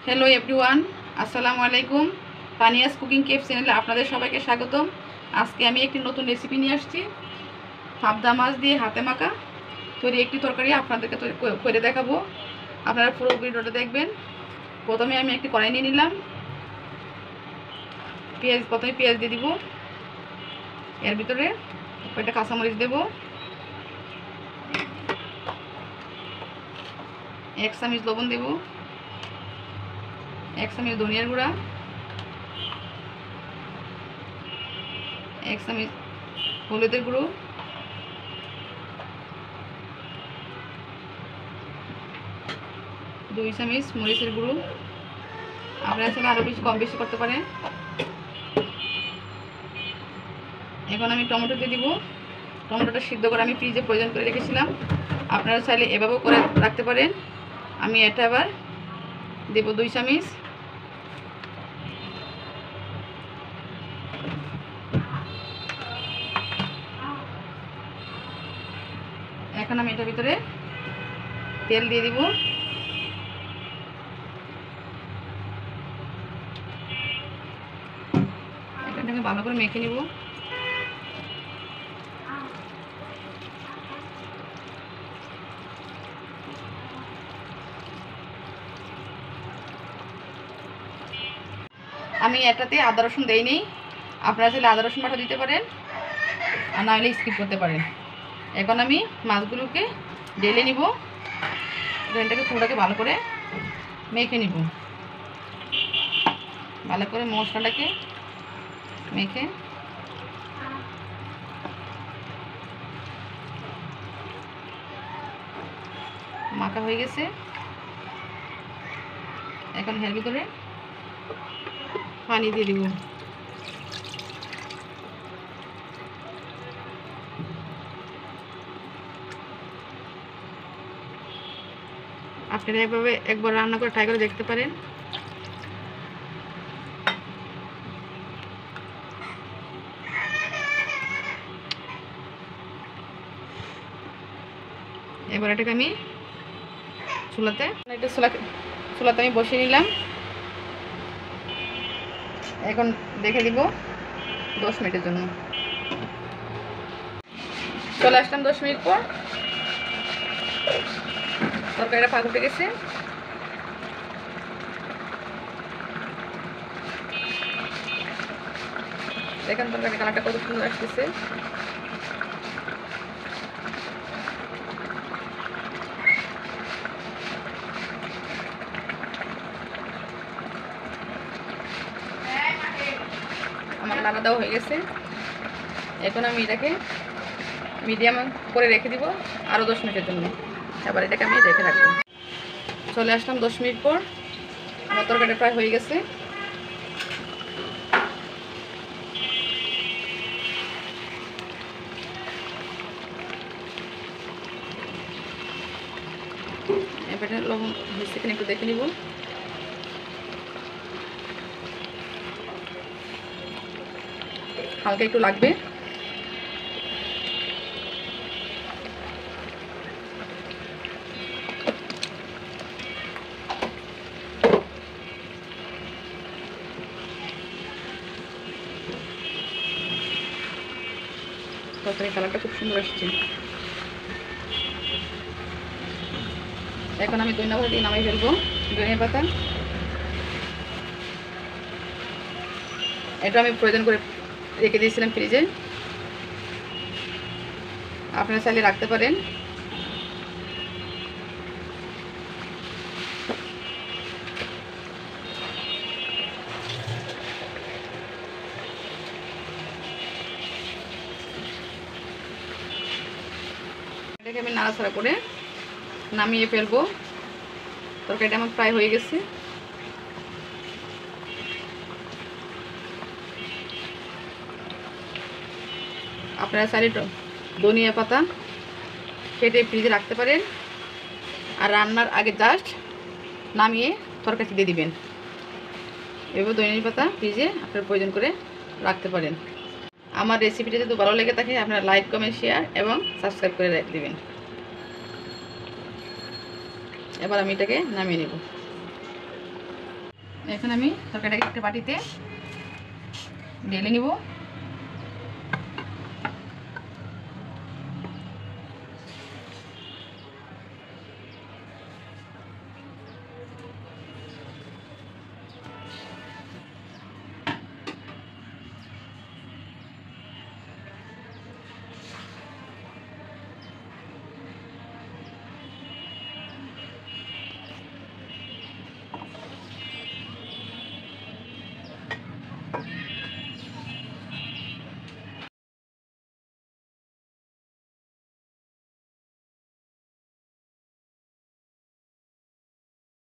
Hello everyone, আসসালামু আলাইকুম। Tania's cooking কেফ চ্যানেলে আপনাদের সবাইকে স্বাগতম। আজকে আমি একটি নতুন রেসিপি নিয়ে আসছি। পাবদা মাছ দিয়ে হাতে মাখা তৈরি একটি তরকারি আপনাদেরকে তৈরি করে দেখাবো। আপনারা পুরো ভিডিওটা দেখবেন। প্রথমে আমি একটি কড়াই নিয়ে নিলাম। প্রথমে পেঁয়াজ দিয়ে দিব। এর ভিতরে কয়েকটা কাঁচামরিচ দেব, 1 চামচ লবণ দেব, 1 চামচ ধনিয়ার গুঁড়া, 1 চামচ হলুদের গুঁড়ো, 2 চামচ মরিচের গুঁড়ো। আপনারা চাইলে আরও কম বেশি করতে পারেন। এখন আমি টমেটো দিয়ে দিব। টমেটোটা সিদ্ধ করে আমি ফ্রিজে প্রয়োজন করে রেখেছিলাম। আপনারা চাইলে এভাবেও করে রাখতে পারেন। আমি এটা আবার দেব 2 চামচ। এখন আমি এটার ভিতরে তেল দিয়ে দিব। এটাকে ভালো করে মেখে নিব। আমি এটাতে আদা রসুন দেইনি। আপনারা চাইলে আদা রসুন বাটা দিতে পারেন, আর না হলে স্কিপ করতে পারেন। এখন আমি মাছগুলোকে ঢেলে নিব। এটাকে পুরোটাকে ভালো করে মেখে নিব। ভালো করে মশলাটাকে মেখে মাখা হয়ে গেছে। এখন এর ভিতরে পানি দিয়ে দিব। আপনারা এভাবে একবার রান্না করে ট্রাই করে দেখতে পারেন। এবার এটাকে আমি চুলাতে আমি বসিয়ে নিলাম। এখন দেখে দিব 10 মিনিটের জন্য। চলে আসলাম 10 মিনিট পর। তরকারিটা পাক উঠে গেছে। দেখেন তরকারি কালারটা কত সুন্দর আসতেছে। আমার নাড়া দেওয়া হয়ে গেছে। এখন আমি এটাকে মিডিয়াম করে রেখে দিব আরও 10 মিনিটের জন্য। এবার এটাকে আমি রেখে রাখবো। চলে আসলাম 10 মিনিট পর। আমার তরকারিটা প্রায় হয়ে গেছে। এবারে লবণ হয়েছে কিনা একটু দেখে নিব। হালকা একটু লাগবে। তরকারি কালারটা খুব সুন্দর আসছে। এখন আমি ধনিয়া পাতা দিয়ে নামাই ফেলবো। ধনিয়া পাতা এটা আমি প্রয়োজন করে রেখে দিয়েছিলাম ফ্রিজে। আপনারা চাইলে রাখতে পারেন। এটাকে আমি নাড়াচাড়া করে নামিয়ে ফেলবো। তরকারিটা আমার প্রায় হয়ে গেছে। আপনারা চাইলে ধনিয়া পাতা কেটে ফ্রিজে রাখতে পারেন, আর রান্নার আগে জাস্ট নামিয়ে তরকারি দিয়ে দিবেন। এভাবে ধনিয়া পাতা ফ্রিজে আপনারা প্রয়োজন করে রাখতে পারেন। আমার রেসিপিটা যদি ভালো লেগে থাকে আপনারা লাইক, কমেন্ট, শেয়ার এবং সাবস্ক্রাইব করে রেখে দেবেন। এবার আমি এটাকে নামিয়ে নেব। এখন আমি তরকারিটাকে একটা বাটিতে ঢেলে নিব।